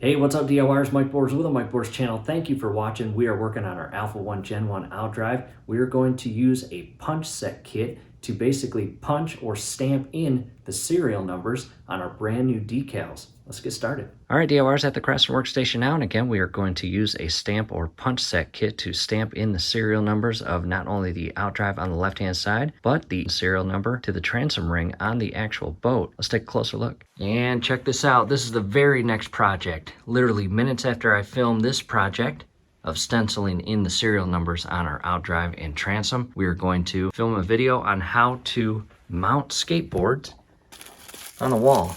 Hey, what's up DIYers? Mike Bors with the Mike Bors channel. Thank you for watching. We are working on our Alpha 1 Gen 1 Outdrive. We are going to use a punch set kit to basically punch or stamp in the serial numbers on our brand new decals. Let's get started. All right, DIYers, at the Craftsman workstation now, and again, we are going to use a stamp or punch set kit to stamp in the serial numbers of not only the Outdrive on the left-hand side, but the serial number to the transom ring on the actual boat. Let's take a closer look. And check this out. This is the very next project. Literally minutes after I filmed this project of stenciling in the serial numbers on our Outdrive and transom, we are going to film a video on how to mount skateboards on the wall.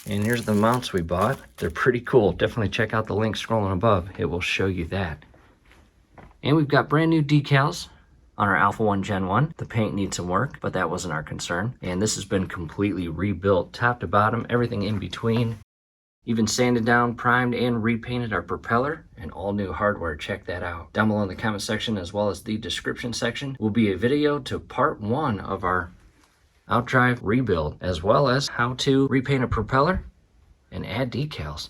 And here's the mounts we bought. They're pretty cool. Definitely check out the link scrolling above. It will show you that. And we've got brand new decals on our Alpha 1 Gen 1. The paint needs some work, but that wasn't our concern. And this has been completely rebuilt, top to bottom, everything in between. Even sanded down, primed, and repainted our propeller, and all new hardware. Check that out. Down below in the comment section, as well as the description section, will be a video to part 1 of our Outdrive rebuild, as well as how to repaint a propeller and add decals.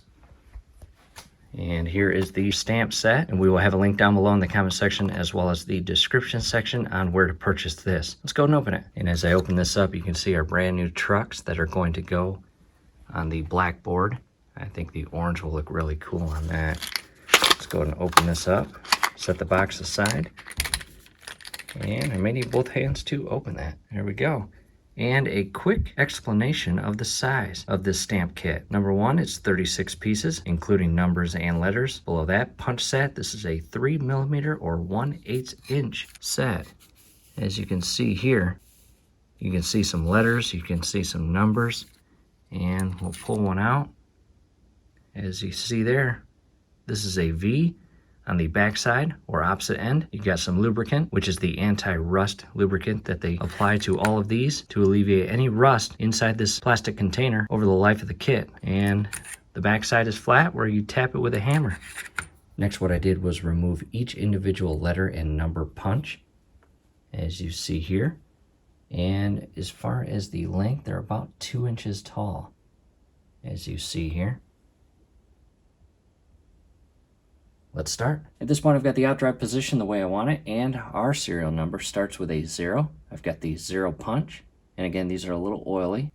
And here is the stamp set, and we will have a link down below in the comment section as well as the description section on where to purchase this. Let's go and open it. And as I open this up, you can see our brand new trucks that are going to go on the black board. I think the orange will look really cool on that. Let's go ahead and open this up, set the box aside, and I may need both hands to open that. There we go. And a quick explanation of the size of this stamp kit. Number 1, it's 36 pieces, including numbers and letters. Below that, punch set. This is a 3mm or 1/8 inch set. As you can see here, you can see some letters, you can see some numbers, and we'll pull one out. As you see there, this is a V. On the back side or opposite end, you got some lubricant, which is the anti-rust lubricant that they apply to all of these to alleviate any rust inside this plastic container over the life of the kit. And the back side is flat where you tap it with a hammer. Next, what I did was remove each individual letter and number punch, as you see here. And as far as the length, they're about 2 inches tall, as you see here. Let's start. At this point, I've got the Outdrive position the way I want it, and our serial number starts with a 0. I've got the 0 punch, and again, these are a little oily,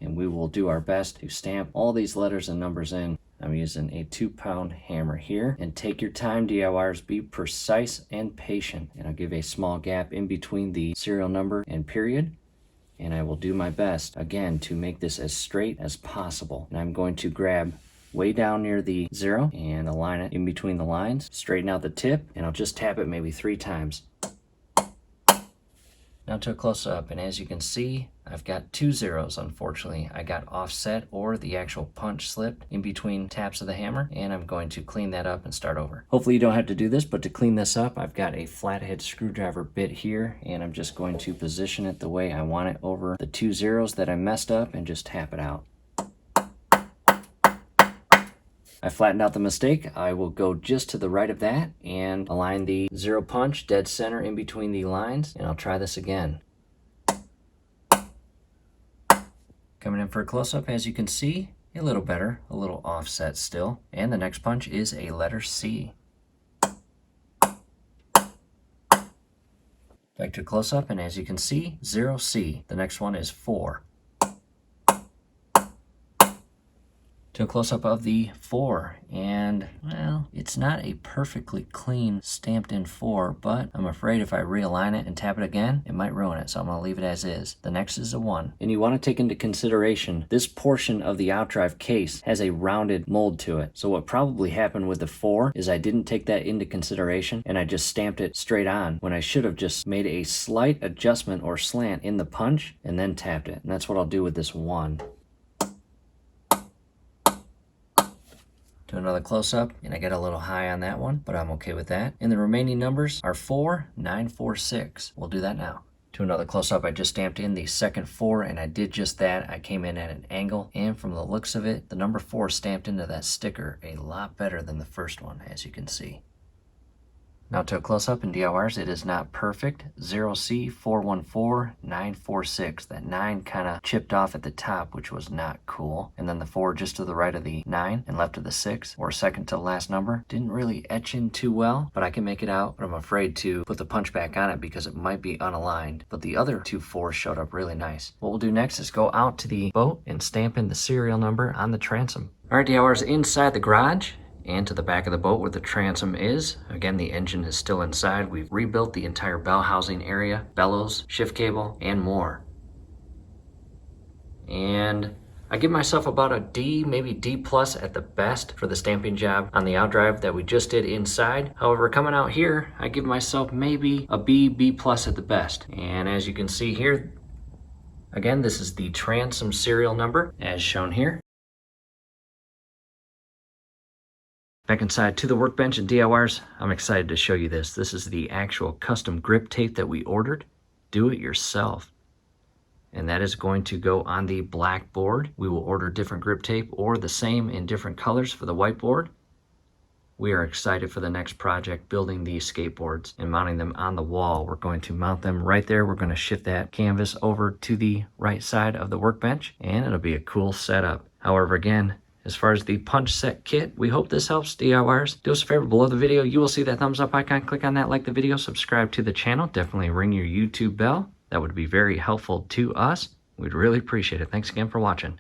and we will do our best to stamp all these letters and numbers in. I'm using a 2-pound hammer here, and take your time, DIYers. Be precise and patient, and I'll give a small gap in between the serial number and period, and I will do my best, again, to make this as straight as possible. And I'm going to grab way down near the 0 and align it in between the lines, straighten out the tip, and I'll just tap it maybe 3 times. Now to a close-up, and as you can see, I've got 2 zeros, unfortunately. I got offset, or the actual punch slipped in between taps of the hammer, and I'm going to clean that up and start over. Hopefully you don't have to do this, but to clean this up, I've got a flathead screwdriver bit here, and I'm just going to position it the way I want it over the 2 zeros that I messed up and just tap it out. I flattened out the mistake. I will go just to the right of that and align the 0 punch dead center in between the lines, and I'll try this again. Coming in for a close-up, as you can see, a little better, a little offset still. And the next punch is a letter C. Back to close-up, and as you can see, 0C. The next one is 4. To a close-up of the 4, and well, it's not a perfectly clean stamped in 4, but I'm afraid if I realign it and tap it again, it might ruin it, so I'm going to leave it as is. The next is a 1. And you want to take into consideration this portion of the Outdrive case has a rounded mold to it. So what probably happened with the 4 is I didn't take that into consideration, and I just stamped it straight on when I should have just made a slight adjustment or slant in the punch and then tapped it. And that's what I'll do with this 1. To another close-up, and I got a little high on that one, but I'm okay with that. And the remaining numbers are 4, 9, 4, 6. We'll do that now. To another close-up, I just stamped in the second 4, and I did just that. I came in at an angle, and from the looks of it, the number 4 stamped into that sticker a lot better than the first one, as you can see. Now to a close-up in DIYers, it is not perfect. 0C414946. That 9 kind of chipped off at the top, which was not cool. And then the 4 just to the right of the 9 and left of the 6, or second to the last number, didn't really etch in too well, but I can make it out. But I'm afraid to put the punch back on it because it might be unaligned. But the other 2 4s showed up really nice. What we'll do next is go out to the boat and stamp in the serial number on the transom. All right, DIYers, inside the garage and to the back of the boat where the transom is. Again, the engine is still inside. We've rebuilt the entire bell housing area, bellows, shift cable, and more. And I give myself about a D, maybe D plus at the best for the stamping job on the Outdrive that we just did inside. However, coming out here, I give myself maybe a B, B plus at the best. And as you can see here, again, this is the transom serial number as shown here. Back inside to the workbench and DIYers, I'm excited to show you this. This is the actual custom grip tape that we ordered. Do it yourself. And that is going to go on the black board. We will order different grip tape or the same in different colors for the whiteboard. We are excited for the next project, building these skateboards and mounting them on the wall. We're going to mount them right there. We're going to shift that canvas over to the right side of the workbench, and it'll be a cool setup. However, again, as far as the punch set kit, we hope this helps, DIYers. Do us a favor, below the video, you will see that thumbs up icon. Click on that, like the video, subscribe to the channel. Definitely ring your YouTube bell. That would be very helpful to us. We'd really appreciate it. Thanks again for watching.